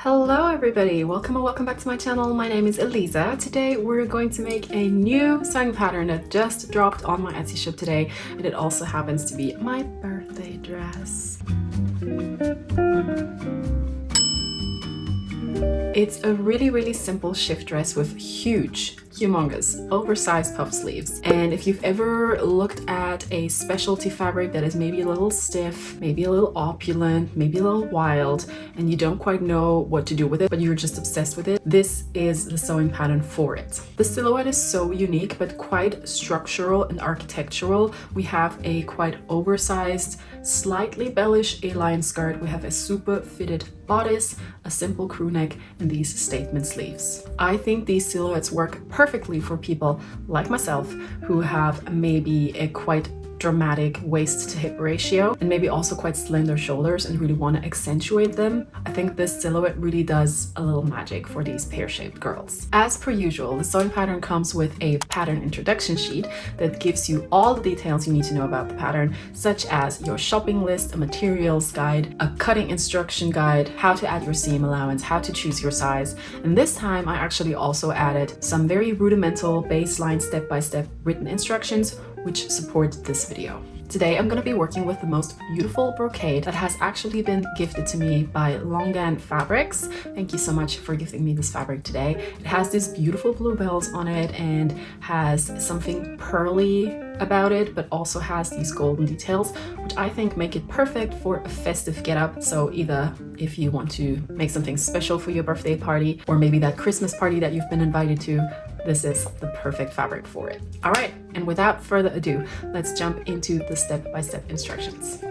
Hello everybody, welcome and welcome back to my channel. My name is Eliza. Today we're going to make a new sewing pattern that just dropped on my Etsy shop today, and it also happens to be my birthday dress. It's a really simple shift dress with humongous, oversized puff sleeves. And if you've ever looked at a specialty fabric that is maybe a little stiff, maybe a little opulent, maybe a little wild, and you don't quite know what to do with it, but you're just obsessed with it, this is the sewing pattern for it. The silhouette is so unique, but quite structural and architectural. We have a quite oversized, slightly bellish A-line skirt. We have a super fitted bodice, a simple crew neck, and these statement sleeves. I think these silhouettes work perfectly for people like myself who have maybe a quite dramatic waist to hip ratio and maybe also quite slender shoulders and really want to accentuate them. I think this silhouette really does a little magic for these pear-shaped girls. As per usual, the sewing pattern comes with a pattern introduction sheet that gives you all the details you need to know about the pattern, such as your shopping list, a materials guide, a cutting instruction guide, how to add your seam allowance, how to choose your size. And this time I actually also added some very rudimental baseline step-by-step written instructions which support this video. Today I'm going to be working with the most beautiful brocade that has actually been gifted to me by Longan Fabrics. Thank you so much for gifting me this fabric today. It has these beautiful bluebells on it and has something pearly about it, but also has these golden details, which I think make it perfect for a festive getup. So either if you want to make something special for your birthday party, or maybe that Christmas party that you've been invited to, this is the perfect fabric for it. All right, and without further ado, let's jump into the step-by-step instructions.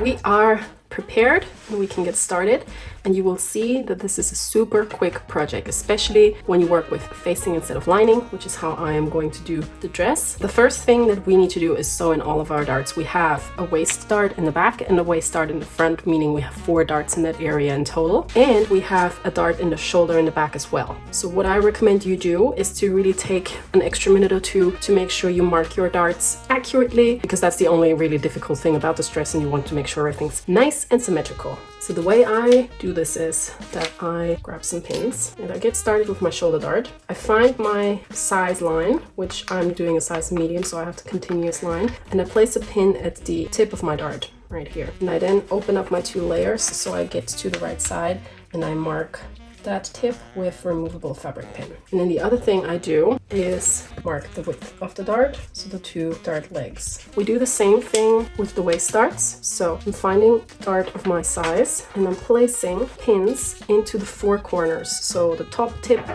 We are prepared and we can get started, and you will see that this is a super quick project, especially when you work with facing instead of lining, which is how I am going to do the dress. The first thing that we need to do is sew in all of our darts. We have a waist dart in the back and a waist dart in the front, meaning we have 4 darts in that area in total, and we have a dart in the shoulder in the back as well. So what I recommend you do is to really take an extra minute or two to make sure you mark your darts accurately, because that's the only really difficult thing about this dress, and you want to make sure everything's nice and symmetrical. So the way I do this is that I grab some pins and I get started with my shoulder dart. I find my size line, which I'm doing a size medium, so I have the continuous line, and I place a pin at the tip of my dart right here. And I then open up my 2 layers so I get to the right side, and I mark that tip with removable fabric pin. And then the other thing I do is mark the width of the dart, so the 2 dart legs. We do the same thing with the waist darts. So I'm finding the dart of my size and I'm placing pins into the 4 corners. So the top tip,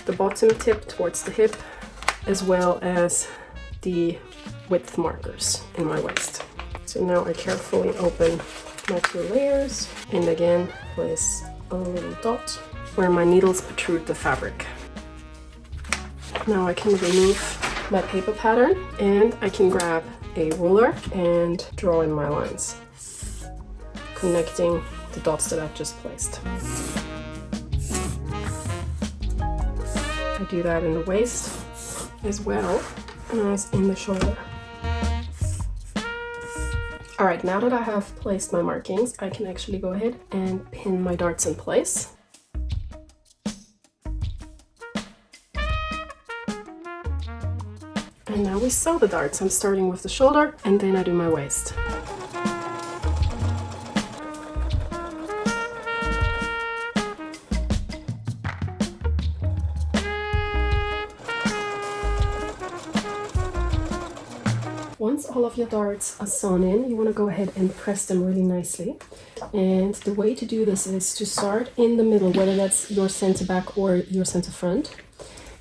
the bottom tip towards the hip, as well as the width markers in my waist. So now I carefully open my 2 layers and again place a little dot where my needles protrude the fabric. Now I can remove my paper pattern and I can grab a ruler and draw in my lines, connecting the dots that I've just placed. I do that in the waist as well as in the shoulder. All right, now that I have placed my markings, I can actually go ahead and pin my darts in place. And now we sew the darts. I'm starting with the shoulder and then I do my waist. Once all of your darts are sewn in, you want to go ahead and press them really nicely. And the way to do this is to start in the middle, whether that's your center back or your center front,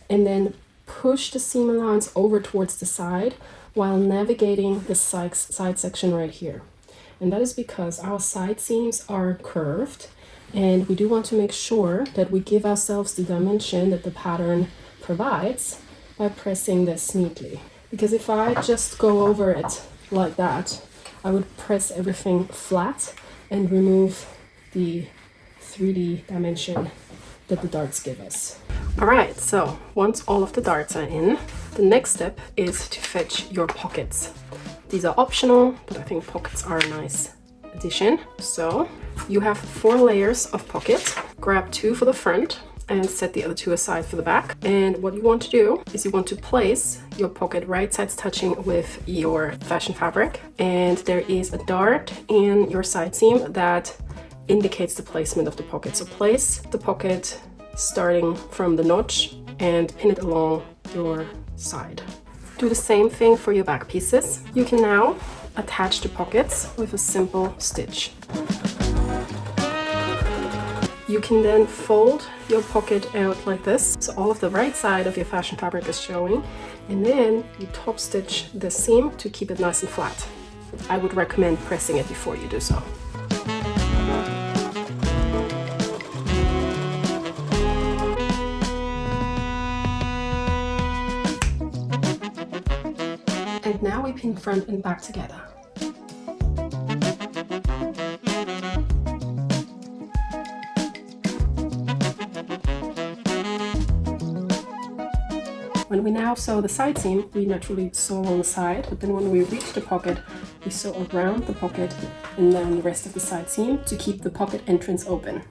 and then push the seam allowance over towards the side while navigating the side section right here. And that is because our side seams are curved, and we do want to make sure that we give ourselves the dimension that the pattern provides by pressing this neatly. because if I just go over it like that, I would press everything flat and remove the 3D dimension that the darts give us. Alright, so once all of the darts are in, the next step is to fetch your pockets. These are optional, but I think pockets are a nice addition. So you have 4 layers of pockets. Grab 2 for the front and set the other 2 aside for the back. And what you want to do is you want to place your pocket right sides touching with your fashion fabric. And there is a dart in your side seam that indicates the placement of the pocket. So place the pocket starting from the notch and pin it along your side. Do the same thing for your back pieces. You can now attach the pockets with a simple stitch. You can then fold your pocket out like this, so all of the right side of your fashion fabric is showing, and then you top stitch the seam to keep it nice and flat. I would recommend pressing it before you do so. And now we pin front and back together. When we now sew the side seam, we naturally sew along the side, but then when we reach the pocket, we sew around the pocket and then the rest of the side seam to keep the pocket entrance open.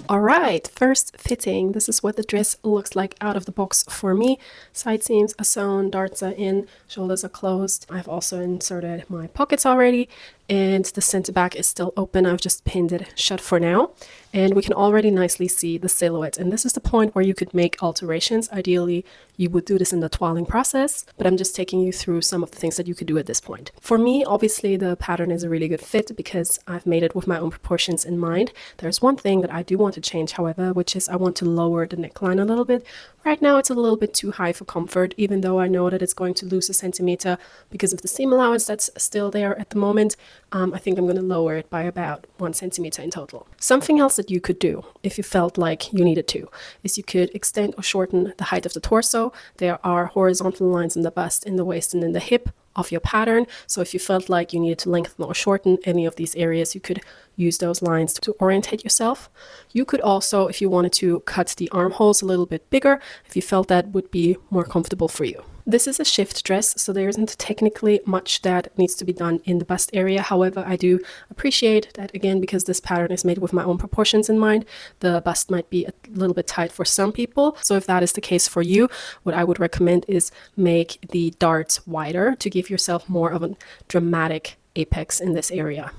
Alright, first fitting. This is what the dress looks like out of the box for me. Side seams are sewn, darts are in, shoulders are closed. I've also inserted my pockets already, and the center back is still open. I've just pinned it shut for now, and we can already nicely see the silhouette. And this is the point where you could make alterations. Ideally, you would do this in the toiling process, but I'm just taking you through some of the things that you could do at this point. For me, obviously, the pattern is a really good fit because I've made it with my own proportions in mind. There's one thing that I do want to change, however, which is I want to lower the neckline a little bit. Right now, it's a little bit too high for comfort, even though I know that it's going to lose a centimeter because of the seam allowance that's still there at the moment. I think I'm going to lower it by about 1 centimeter in total. Something else that you could do if you felt like you needed to is you could extend or shorten the height of the torso. There are horizontal lines in the bust, in the waist, and in the hip of your pattern. So if you felt like you needed to lengthen or shorten any of these areas, you could use those lines to orientate yourself. You could also, if you wanted to, cut the armholes a little bit bigger if you felt that would be more comfortable for you. This is a shift dress, so there isn't technically much that needs to be done in the bust area. However, I do appreciate that, again, because this pattern is made with my own proportions in mind, the bust might be a little bit tight for some people. So if that is the case for you, what I would recommend is make the darts wider to give yourself more of a dramatic apex in this area.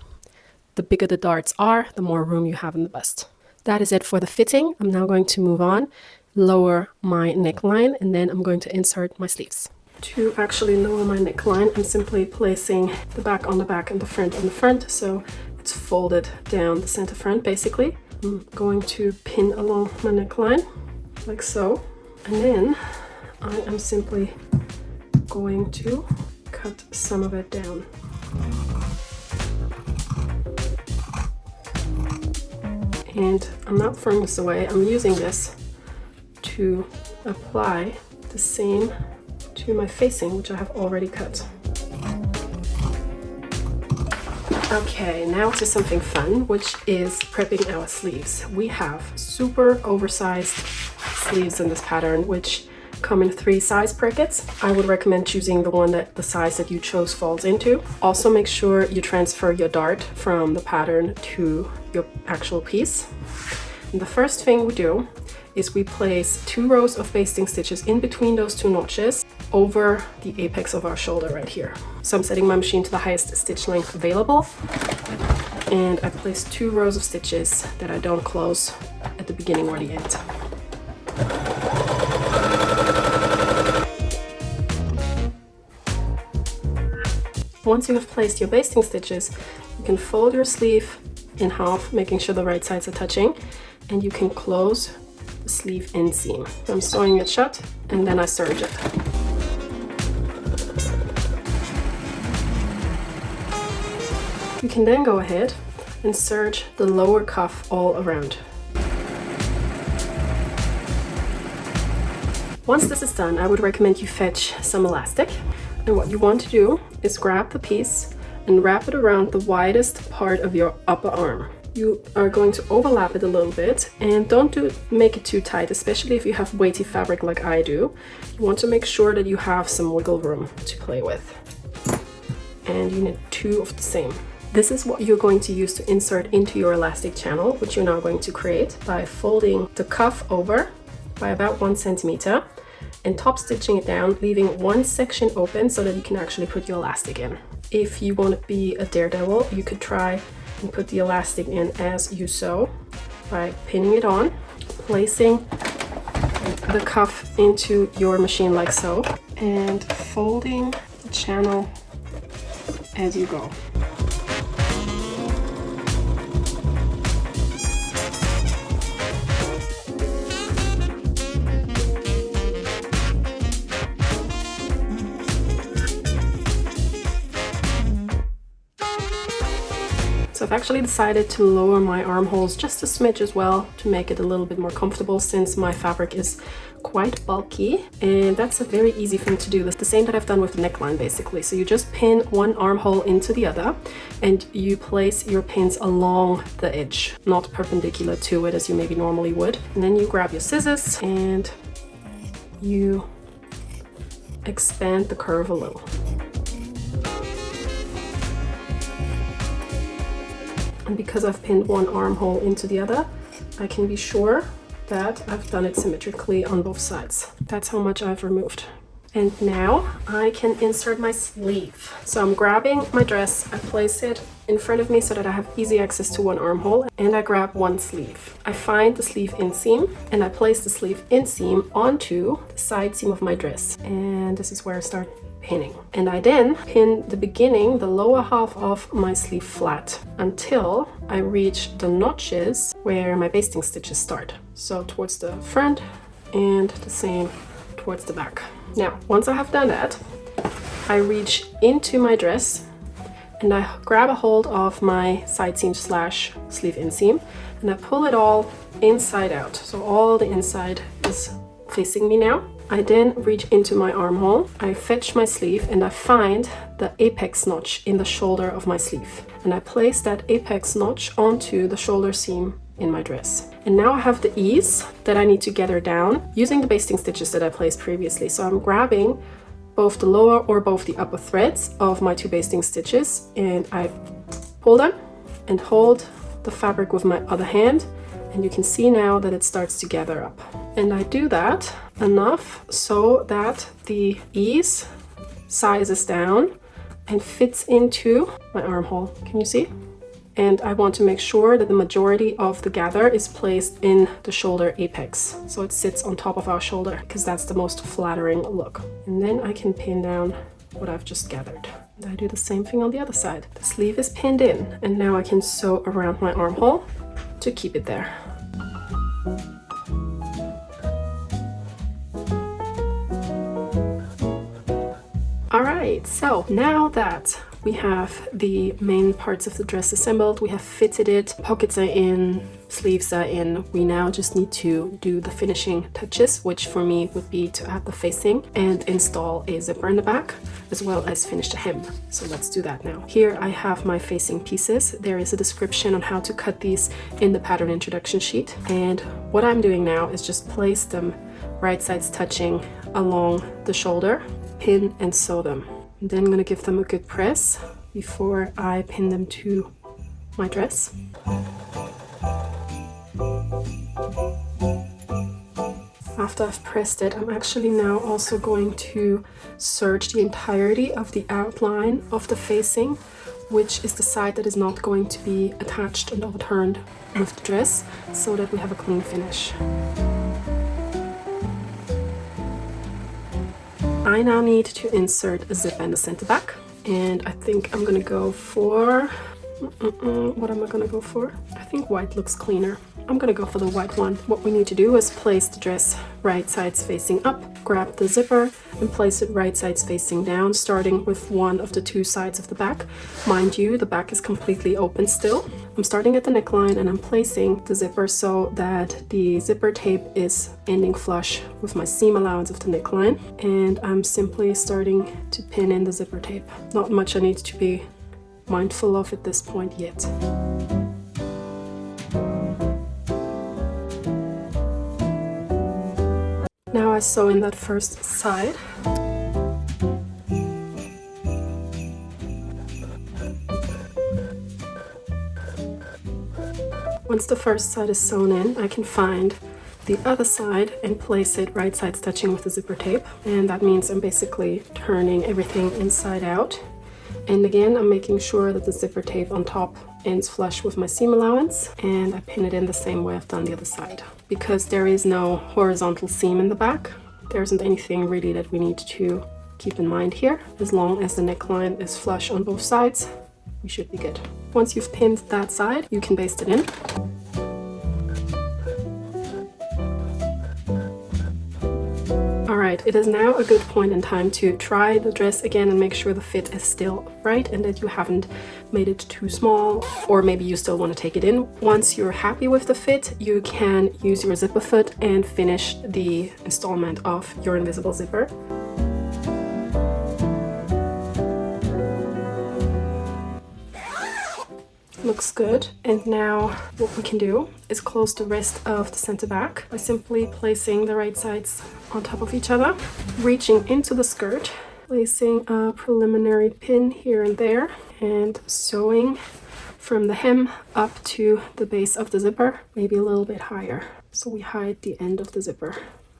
The bigger the darts are, the more room you have in the bust. That is it for the fitting. I'm now going to move on, lower my neckline, and then I'm going to insert my sleeves. To actually lower my neckline, I'm simply placing the back on the back and the front on the front, so it's folded down the center front basically. I'm going to pin along my neckline like so, and then I am simply going to cut some of it down. And I'm not throwing this away, I'm using this to apply the seam to my facing, which I have already cut. Okay, now to something fun, which is prepping our sleeves. We have super oversized sleeves in this pattern, which come in 3 size brackets. I would recommend choosing the one that the size that you chose falls into. Also make sure you transfer your dart from the pattern to your actual piece. And the first thing we do is we place 2 rows of basting stitches in between those 2 notches over the apex of our shoulder right here. So I'm setting my machine to the highest stitch length available, and I place 2 rows of stitches that I don't close at the beginning or the end. Once you have placed your basting stitches, you can fold your sleeve in half, making sure the right sides are touching, and you can close the sleeve inseam. I'm sewing it shut, and then I serge it. You can then go ahead and serge the lower cuff all around. Once this is done, I would recommend you fetch some elastic. And what you want to do is grab the piece and wrap it around the widest part of your upper arm. You are going to overlap it a little bit, and don't make it too tight, especially if you have weighty fabric like I do. You want to make sure that you have some wiggle room to play with. And you need 2 of the same. This is what you're going to use to insert into your elastic channel, which you're now going to create by folding the cuff over by about 1 centimeter and top stitching it down, leaving one section open so that you can actually put your elastic in. If you want to be a daredevil, you could try and put the elastic in as you sew by pinning it on, placing the cuff into your machine like so, and folding the channel as you go. So I've actually decided to lower my armholes just a smidge as well to make it a little bit more comfortable, since my fabric is quite bulky, and that's a very easy thing to do. That's the same that I've done with the neckline basically. So you just pin one armhole into the other and you place your pins along the edge, not perpendicular to it as you maybe normally would. And then you grab your scissors and you expand the curve a little. And because I've pinned one armhole into the other, I can be sure that I've done it symmetrically on both sides. That's how much I've removed. And now I can insert my sleeve. So I'm grabbing my dress, I place it in front of me so that I have easy access to one armhole, and I grab one sleeve. I find the sleeve inseam and I place the sleeve inseam onto the side seam of my dress. And this is where I start pinning. And I then pin the beginning, the lower half of my sleeve flat until I reach the notches where my basting stitches start. So towards the front and the same towards the back. Now, once I have done that, I reach into my dress and I grab a hold of my side seam / sleeve inseam and I pull it all inside out. So all the inside is facing me now. I then reach into my armhole, I fetch my sleeve and I find the apex notch in the shoulder of my sleeve. And I place that apex notch onto the shoulder seam in my dress. And now I have the ease that I need to gather down using the basting stitches that I placed previously. So I'm grabbing both the lower or both the upper threads of my 2 basting stitches and I pull them and hold the fabric with my other hand, and you can see now that it starts to gather up. And I do that enough so that the ease sizes down and fits into my armhole. Can you see? And I want to make sure that the majority of the gather is placed in the shoulder apex. So it sits on top of our shoulder because that's the most flattering look. And then I can pin down what I've just gathered. And I do the same thing on the other side. The sleeve is pinned in and now I can sew around my armhole to keep it there. Alright, so now that we have the main parts of the dress assembled, we have fitted it, pockets are in, sleeves are in, we now just need to do the finishing touches, which for me would be to add the facing and install a zipper in the back, as well as finish the hem. So let's do that now. Here I have my facing pieces. There is a description on how to cut these in the pattern introduction sheet. And what I'm doing now is just place them right sides touching along the shoulder, pin and sew them. And then I'm going to give them a good press before I pin them to my dress. After I've pressed it, I'm actually now also going to serge the entirety of the outline of the facing, which is the side that is not going to be attached and overturned with the dress, so that we have a clean finish. I now need to insert a zip and a center back, and I think I'm gonna go for what am I gonna go for? I think white looks cleaner. I'm gonna go for the white one. What we need to do is place the dress right sides facing up, grab the zipper and place it right sides facing down, starting with one of the two sides of the back. Mind you, the back is completely open still. I'm starting at the neckline and I'm placing the zipper so that the zipper tape is ending flush with my seam allowance of the neckline. And I'm simply starting to pin in the zipper tape. Not much I need to be mindful of at this point yet. Now I sew in that first side. Once the first side is sewn in, I can find the other side and place it right sides touching with the zipper tape. And that means I'm basically turning everything inside out. And again, I'm making sure that the zipper tape on top ends flush with my seam allowance, and I pin it in the same way I've done the other side. Because there is no horizontal seam in the back, there isn't anything really that we need to keep in mind here. As long as the neckline is flush on both sides, we should be good. Once you've pinned that side, you can baste it in. Alright, it is now a good point in time to try the dress again and make sure the fit is still right and that you haven't made it too small, or maybe you still want to take it in. Once you're happy with the fit, you can use your zipper foot and finish the installment of your invisible zipper. Looks good. And now what we can do is close the rest of the center back by simply placing the right sides on top of each other, reaching into the skirt, placing a preliminary pin here and there, and sewing from the hem up to the base of the zipper, maybe a little bit higher, so we hide the end of the zipper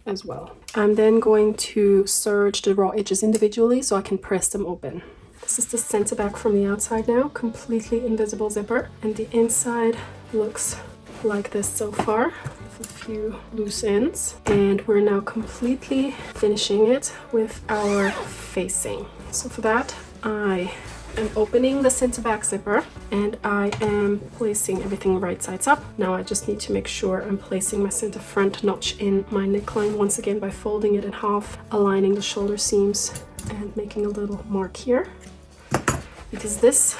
as well. I'm then going to serge the raw edges individually so I can press them open. This is the center back from the outside now, completely invisible zipper, and the inside looks like this so far, with a few loose ends. And we're now completely finishing it with our facing. So for that, I am opening the center back zipper and I am placing everything right sides up. Now I just need to make sure I'm placing my center front notch in my neckline once again by folding it in half, aligning the shoulder seams and making a little mark here. Because this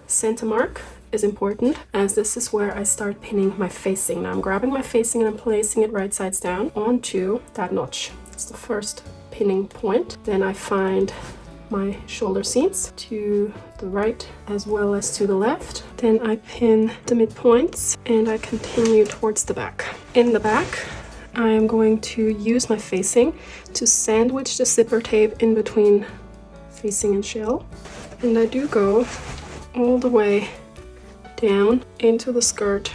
center mark is important, as this is where I start pinning my facing. Now I'm grabbing my facing and I'm placing it right sides down onto that notch. It's the first pinning point. Then I find my shoulder seams to the right as well as to the left. Then I pin the midpoints and I continue towards the back. In the back, I am going to use my facing to sandwich the zipper tape in between facing and shell. And I do go all the way down into the skirt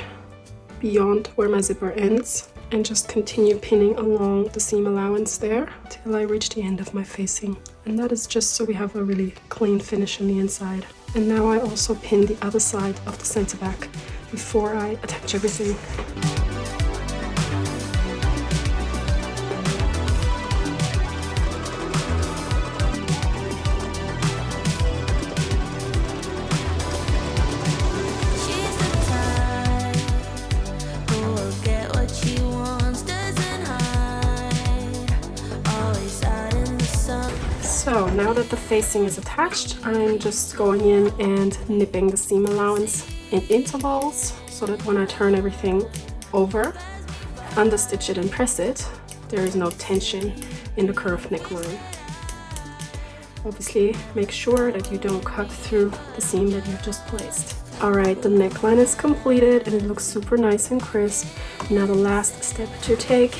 beyond where my zipper ends and just continue pinning along the seam allowance there till I reach the end of my facing. And that is just so we have a really clean finish on the inside. And now I also pin the other side of the center back before I attach everything. So now that the facing is attached, I'm just going in and nipping the seam allowance in intervals so that when I turn everything over, understitch it and press it, there is no tension in the curved neckline. Obviously, make sure that you don't cut through the seam that you've just placed. Alright, the neckline is completed and it looks super nice and crisp. Now the last step to take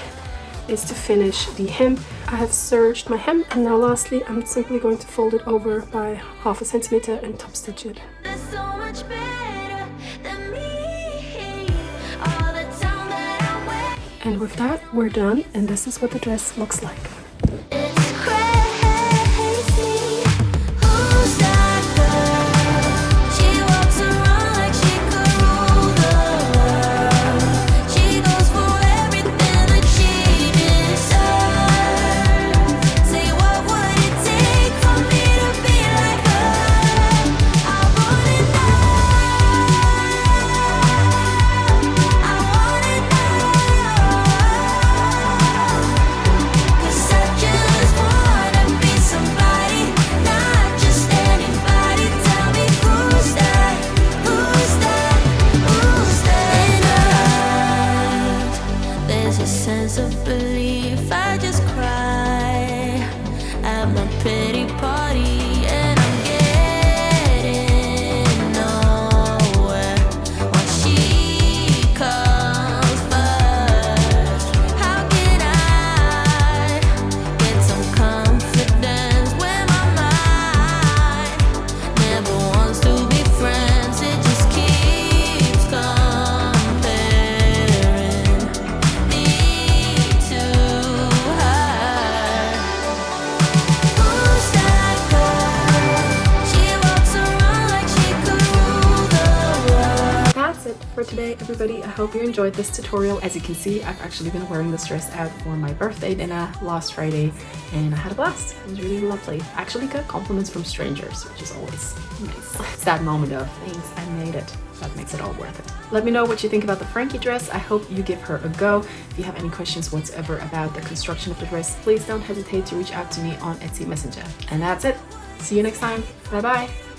is to finish the hem. I have serged my hem, and now lastly I'm simply going to fold it over by 1/2 centimeter and top stitch it. And with that, we're done, and this is what the dress looks like. Anyway, everybody, I hope you enjoyed this tutorial. As you can see, I've actually been wearing this dress out for my birthday dinner last Friday, and I had a blast. It was really lovely. I actually got compliments from strangers, which is always nice. It's that moment of, thanks, I made it. That makes it all worth it. Let me know what you think about the Frankie dress. I hope you give her a go. If you have any questions whatsoever about the construction of the dress, please don't hesitate to reach out to me on Etsy Messenger. And that's it. See you next time. Bye bye.